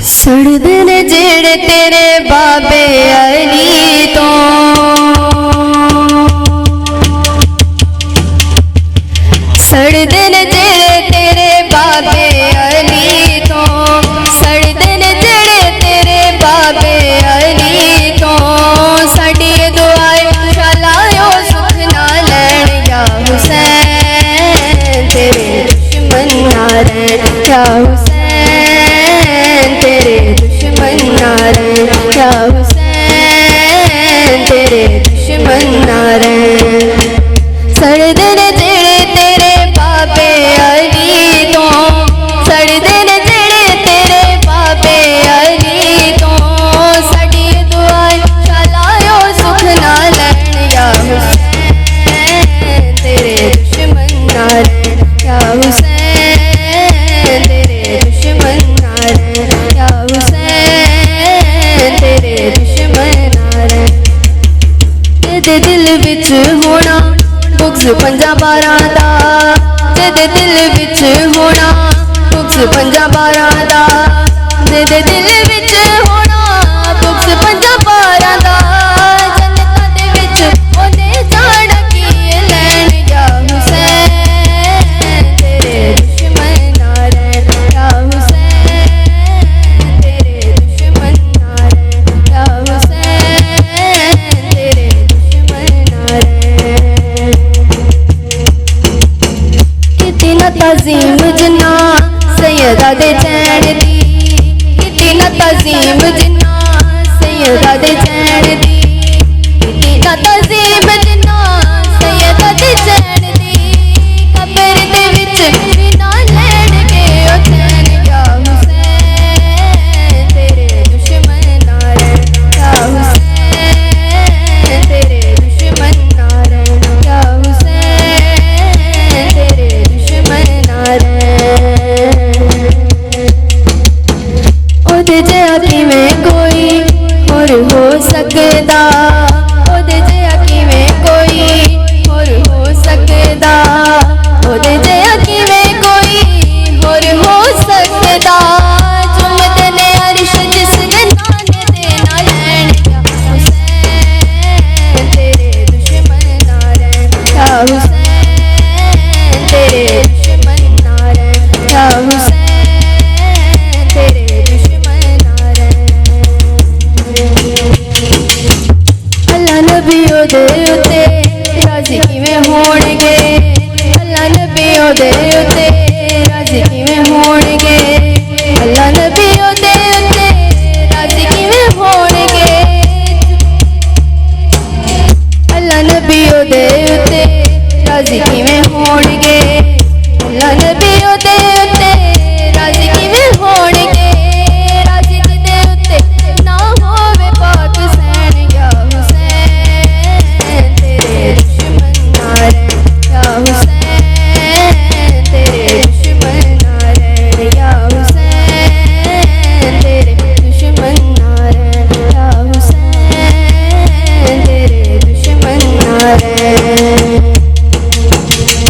सड़दे ने जेड़े तेरे बाबे अली तो, सड़दे ने जेड़े तेरे बाबे अली तो, सड़दे ने जेड़े तेरे बाबे अली तो। साडी दुआए चलायो सुख ना लैन या हुसैन, तेरे दुश्मन ना रहन या हुसैन, तेरे दुश्मन ना रहन या हुसैन, तेरे दुश्मन ना रहन। सड़दे ने जेड़े तेरे बाबे अली तो, सड़दे ने जेड़े तेरे बाबे अली तो। साडी दुआए चलायो सुख ना लैन या हुसैन, तेरे दुश्मन ना रहन या हुसैन, तेरे दुश्मन ना रहन या हुसैन, तेरे दुश्मन ना रहन। तेरे दिल विच होना बुग्ज 5-12 दा, तेरे दिल विच होना बुग्ज 5-12 दा, तेरे दिल विच होना बुग्ज 5-12 दा। जन्नतां दे विच ओदे जाना की लैन या हुसैन, तेरे दुश्मन ना रहन या हुसैन, तेरे दुश्मन ना रहन या हुसैन, तेरे दुश्मन ना रहन। कितना तज़ीम जिन्ना सैयदा दे चैन दी, कितना तज़ीम जिन्ना सैयदा दे चैन दी, कितना तज़ीम जिन्ना सैयदा दे चैन दी। कब्र दे विच भी ना लैणगे ओ चैन या हुसैन, तेरे दुश्मन ना रहन या हुसैन, तेरे दुश्मन ना रहन या हुसैन, तेरे दुश्मन ना रहन। ओदे जिहा किवें कोई होर हो सकदा, ओदे जिहा किवें कोई होर हो सकदा, ओदे जिहा किवें कोई होर हो सकदा। जुमदे ने अर्श जिसदे नाने दे ना लैन या हुसैन, तेरे दुश्मन ना रहन या हुसैन, तेरे दुश्मन ना रहन या हुसैन, तेरे दुश्मन ना रहन। अल्लाह नबी ओदे उत्ते राज़ी किवें होणगे, अल्लाह नबी ओदे